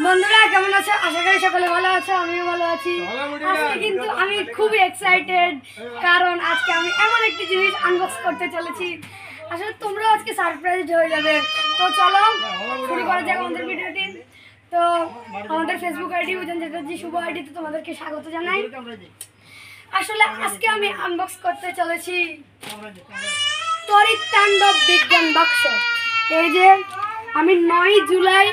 বন্ধুরা কেমন আছে? আশা করি সকলে ভালো আছে, আমিও ভালো আছি। আজকে কিন্তু আমি খুবই এক্সাইটেড, কারণ আজকে আমি এমন একটি জিনিস আনবক্স করতে চলেছি। আসলে তোমরাও আজকে সারপ্রাইজড হয়ে যাবে। তো চলো শুরু করা যাক আমাদের ভিডিওটি। তো আমাদের ফেসবুক আইডি উজান চ্যাটার্জি শুভ আইডিতে তোমাদেরকে স্বাগত জানাই। আসলে আজকে আমি আনবক্স করতে চলেছি তড়িৎ তাণ্ডব বিজ্ঞান বাক্স। এই যে আমি 9 জুলাই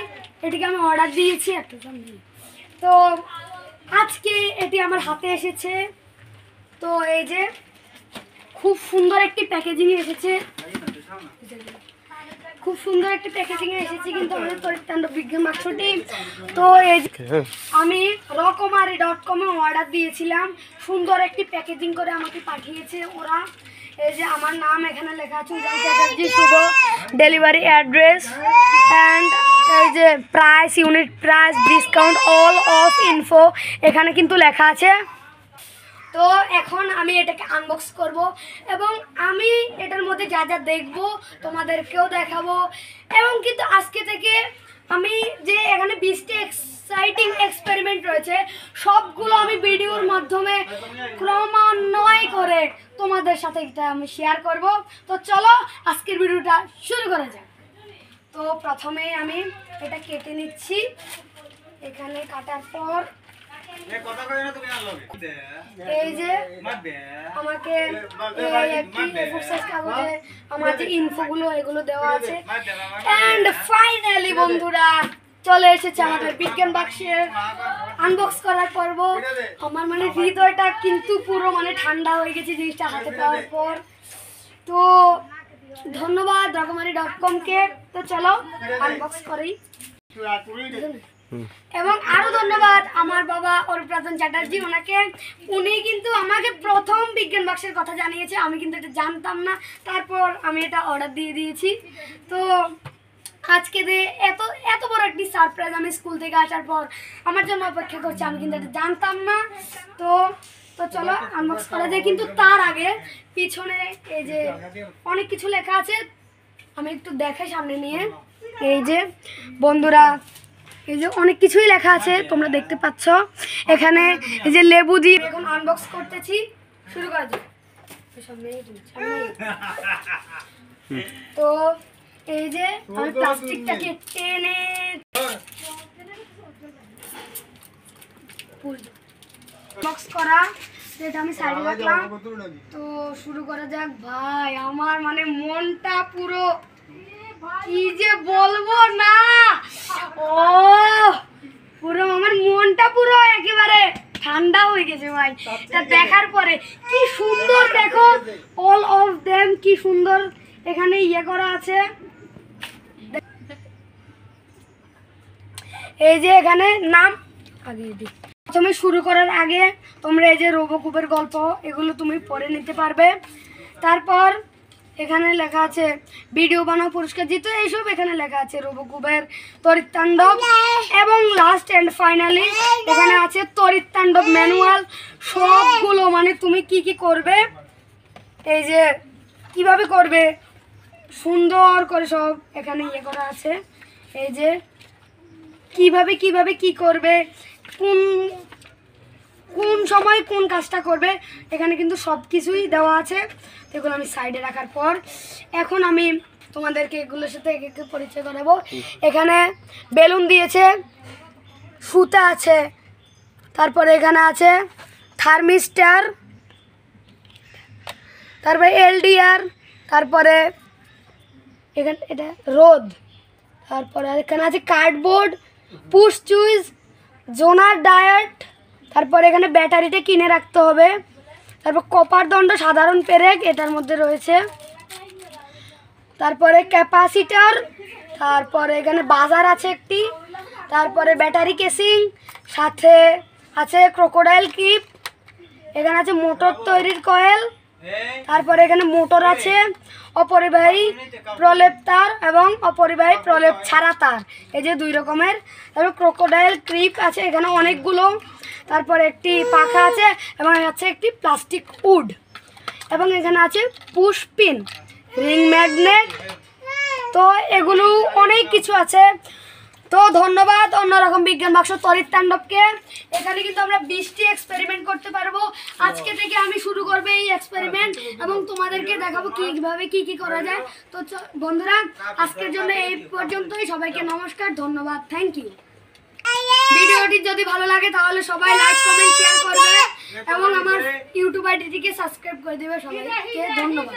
এটিকে আমি অর্ডার দিয়েছি একটা সামনে। তো আজকে এটি আমার হাতে এসেছে। তো এই যে খুব সুন্দর একটি প্যাকেজিং এসেছে, খুব সুন্দর একটি প্যাকেজিং এসেছে কিন্তু আমাদের তড়িৎ তাণ্ডব বিজ্ঞান বাক্সটি। তো এই যে আমি রকমারি.com অর্ডার দিয়েছিলাম, সুন্দর একটি প্যাকেজিং করে আমাকে পাঠিয়েছে ওরা। এই যে আমার নাম এখানে লেখা আছে উজান চ্যাটার্জি শুভ, ডেলিভারি অ্যাড্রেস অ্যান্ড এই যে price, unit price, discount, all of info এখানে কিন্তু লেখা আছে। তো এখন আমি এটাকে আনবক্স করব এবং আমি এটার মধ্যে যা যা দেখব তোমাদেরকেও দেখাবো। এবং কিন্তু আজকে থেকে আমি যে এখানে 20টি এক্সাইটিং এক্সপেরিমেন্ট রয়েছে সবগুলো আমি ভিডিওর মাধ্যমে ক্রমান্বয়ে করে তোমাদের সাথে এটা আমি শেয়ার করব। তো চলো আজকের ভিডিওটা শুরু করা যাক। তো প্রথমে আমি এটা কেটে নিচ্ছি। এখানে কাটার পর এই যে আমাকে আমার যে ইনফোগুলো এগুলো দেওয়া আছে। এন্ড ফাইনালি বন্ধুরা চলে এসেছে আমাদের বিজ্ঞান বাক্সের আনবক্স করার পর্ব। আমার মানে হৃদয়টা কিন্তু পুরো মানে ঠান্ডা হয়ে গেছে জিনিসটা হাতে পাওয়ার পর। তো ধন্যবাদ রকমারি.com-কে। তো চলো আনবক্স করি। এবং আরো ধন্যবাদ আমার বাবা অরুপ্রাতন চ্যাটার্জি, ওনাকে। উনি কিন্তু আমাকে প্রথম বিজ্ঞান বাক্সের কথা জানিয়েছে, আমি কিন্তু এটা জানতাম না। তারপর আমি এটা অর্ডার দিয়ে দিয়েছি। তো আজকে যে এত বড় একটি সারপ্রাইজ আমি স্কুল থেকে আসার পর আমার জন্য অপেক্ষা করছে, আমি কিন্তু এটা জানতাম না। তো তো চলো আনবক্স করা যায়। কিন্তু তার আগে পিছনে এই যে অনেক কিছু লেখা আছে, আমি একটু দেখাই সামনে নিয়ে। এই যে বন্ধুরা এই যে অনেক কিছুই লেখা আছে, তোমরা দেখতে পাচ্ছ। এখানে এই যে লেবু দিয়ে এখন আনবক্স করতেছি, শুরু করা যাক। তো এই যে আমি প্লাস্টিকটাকে টেনে আনবক্স করা, সেটা আমি সাইডে রাখলাম। তো শুরু করা যাক। ভাই আমার মানে মনটা পুরো কি যে বলবো না, ও পুরো আমার মনটা পুরো একেবারে ঠান্ডা হয়ে গেছে ভাই এটা দেখার পরে। কি সুন্দর দেখো, অল অফ দেম কি সুন্দর এখানে ইয়ে করা আছে। এই যে এখানে নাম আগে দিই। প্রথমে শুরু করার আগে তোমরা এই যে রোবোকুবের গল্প এগুলো তুমি পড়ে নিতে পারবে। তারপর এখানে লেখা আছে ভিডিও বানাও পুরস্কার জিতো, এইসব এখানে লেখা আছে রোবোকুবের তড়িৎ তাণ্ডব। এবং লাস্ট এন্ড ফাইনালি এখানে আছে তড়িৎ তাণ্ডব ম্যানুয়াল, সবগুলো মানে তুমি কি কি করবে, এই যে কিভাবে করবে সুন্দর করে সব এখানে ইয়ে করা আছে। এই যে কিভাবে কি করবে, কোন সময় কোন কাজটা করবে, এখানে কিন্তু সব কিছুই দেওয়া আছে। এগুলো আমি সাইডে রাখার পর এখন আমি তোমাদেরকে এগুলোর সাথে এক এক পরিচয় করাবো। এখানে বেলুন দিয়েছে, সুতা আছে, তারপরে এখানে আছে থার্মিস্টার, তারপরে এলডিআর, তারপরে এখানে এটা রোদ, তারপরে এখানে আছে কার্ডবোর্ড, পুশ চুইজ, জোনার ডায়েট, তারপরে এখানে ব্যাটারিটা কিনে রাখতে হবে, তারপর কপার দণ্ড সাধারণ পেরেক এটার মধ্যে রয়েছে, তারপরে ক্যাপাসিটার, তারপরে এখানে বাজার আছে একটি, তারপরে ব্যাটারি কেসিং, সাথে আছে ক্রোকোডাইল ক্লিপ, এখানে আছে মোটর তৈরির কয়েল, তারপরে এখানে মোটর আছে, অপরিবাহী প্রলেপ তার এবং অপরিবাহী প্রলেপ ছাড়া তার, এই যে 2 রকমের। তারপর ক্রোকোডাইল ক্লিপ আছে এখানে অনেকগুলো, তারপরে একটি পাখা আছে এবং আছে একটি প্লাস্টিক উড, এবং এখানে আছে পুশ পিন, রিং ম্যাগনেট। তো এগুলো অনেক কিছু আছে। তো ধন্যবাদ অন্যরকম বিজ্ঞান বাক্স তরিত তাণ্ডবকে। এখানে কিন্তু আমরা 20টি এক্সপেরিমেন্ট করতে পারবো। আজকে থেকে আমি শুরু করবো এই এক্সপেরিমেন্ট এবং তোমাদেরকে দেখাবো কিভাবে কি কি করা যায়। তো বন্ধুরা আজকের জন্য এই পর্যন্তই। সবাইকে নমস্কার, ধন্যবাদ, থ্যাংক ইউ। ভিডিওটি যদি ভালো লাগে তাহলে সবাই লাইক কমেন্ট শেয়ার করবে এবং আমার ইউটিউব আইডিটিকে সাবস্ক্রাইব করে দেবে। সবাইকে ধন্যবাদ।